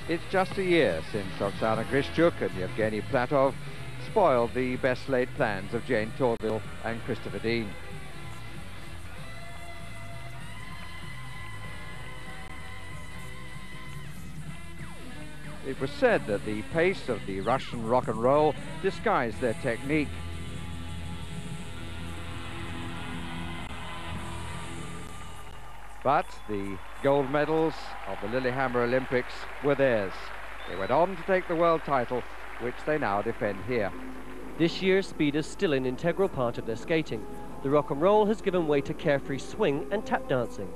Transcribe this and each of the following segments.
It's just a year since Oksana Grischuk and Yevgeny Platov spoiled the best laid plans of Jane Torville and Christopher Dean. It was said that the pace of the Russian rock and roll disguised their technique. But the gold medals of the Lillehammer Olympics were theirs. They went on to take the world title, which they now defend here. This year, speed is still an integral part of their skating. The rock and roll has given way to carefree swing and tap dancing.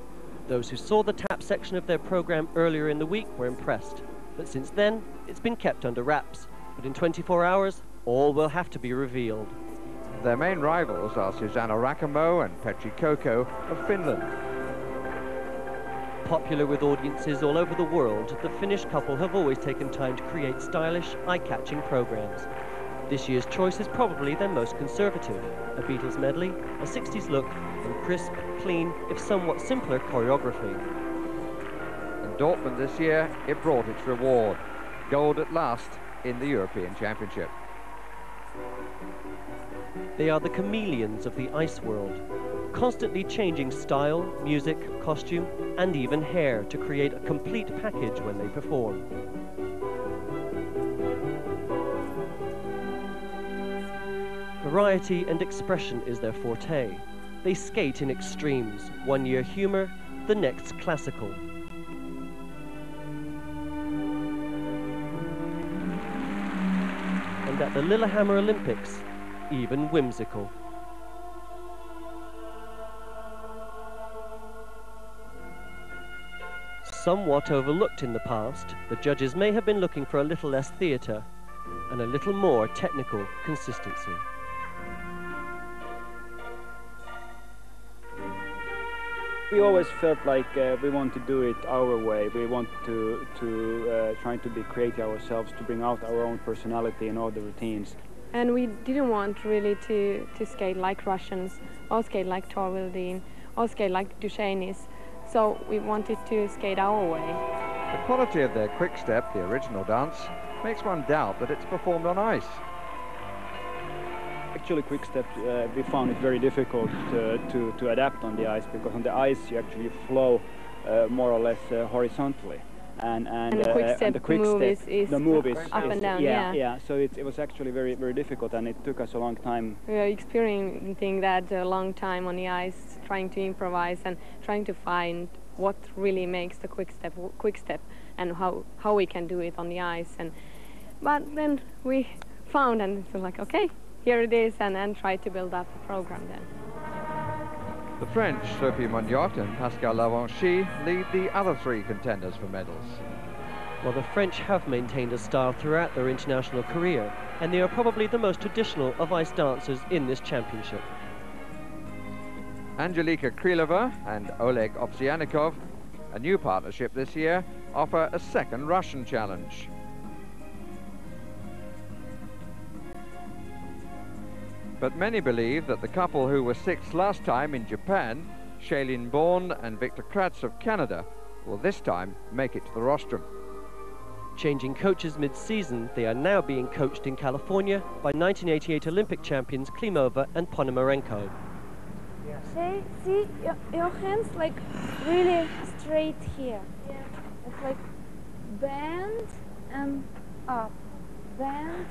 Those who saw the tap section of their program earlier in the week were impressed. But since then, it's been kept under wraps. But in 24 hours, all will have to be revealed. Their main rivals are Susanna Rahkamo and Petri Kokko of Finland. Popular with audiences all over the world, the Finnish couple have always taken time to create stylish, eye-catching programs. This year's choice is probably their most conservative. A Beatles medley, a 60s look, and crisp, clean, if somewhat simpler choreography. In Dortmund this year, it brought its reward. Gold at last in the European Championship. They are the chameleons of the ice world, constantly changing style, music, costume, and even hair to create a complete package when they perform. Variety and expression is their forte. They skate in extremes, one year humor, the next classical. And at the Lillehammer Olympics, even whimsical. Somewhat overlooked in the past, the judges may have been looking for a little less theatre and a little more technical consistency. We always felt like we want to do it our way. We want to try to be creative ourselves, to bring out our own personality in all the routines. And we didn't want really to skate like Russians, or skate like Torville Dean, or skate like Duchesne's. So we wanted to skate our way. The quality of their quick step, the original dance, makes one doubt that it's performed on ice. Actually, quick step, we found it very difficult to adapt on the ice, because on the ice you actually flow more or less horizontally. And the quick step move is up and down. Yeah. So it was actually very, very difficult, and it took us a long time. We are experiencing that a long time on the ice, trying to improvise and trying to find what really makes the quick step, and how we can do it on the ice. But then we found, and it was like, okay, here it is, and try to build up a program then. The French, Sophie Moniotte and Pascal Lavanchy, lead the other three contenders for medals. Well, the French have maintained a style throughout their international career, and they are probably the most traditional of ice dancers in this championship. Angelika Krylova and Oleg Ovsiannikov, a new partnership this year, offer a second Russian challenge. But many believe that the couple who were sixth last time in Japan, Shailene Bourne and Bourne Kraatz of Canada, will this time make it to the rostrum. Changing coaches mid-season, they are now being coached in California by 1988 Olympic champions Krylova and Ponomarenko. See your hands like really straight here. Yeah. It's like bend and up, bend.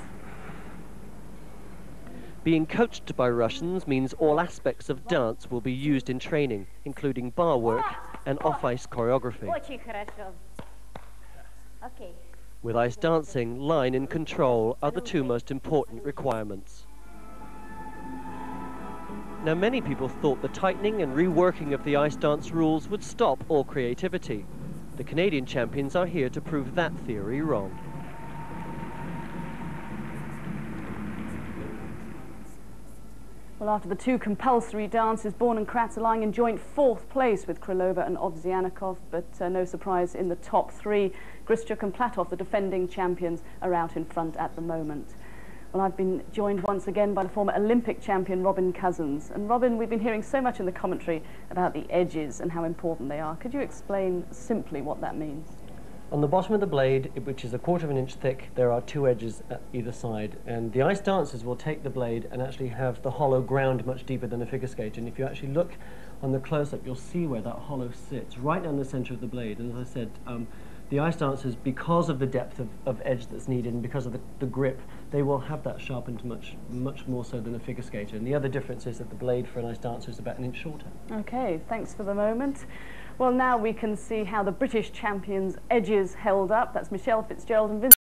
Being coached by Russians means all aspects of dance will be used in training, including bar work and off-ice choreography. Okay. With ice dancing, line and control are the two most important requirements. Now, many people thought the tightening and reworking of the ice dance rules would stop all creativity. The Canadian champions are here to prove that theory wrong. Well, after the two compulsory dances, Bourne Kraatz are lying in joint fourth place with Krylova and Ovsiannikov, but no surprise in the top three. Grischuk and Platov, the defending champions, are out in front at the moment. Well, I've been joined once again by the former Olympic champion, Robin Cousins. And Robin, we've been hearing so much in the commentary about the edges and how important they are. Could you explain simply what that means? On the bottom of the blade, which is 1/4 of an inch thick, there are 2 edges at either side, and the ice dancers will take the blade and actually have the hollow ground much deeper than a figure skate. And if you actually look on the close-up, you'll see where that hollow sits, right down the center of the blade. And as I said, the ice dancers, because of the depth of edge that's needed and because of the grip, they will have that sharpened much more so than a figure skater. And the other difference is that the blade for an ice dancer is about 1 inch shorter. Okay, thanks for the moment. Well, now we can see how the British champions' edges held up. That's Michelle Fitzgerald and Vincent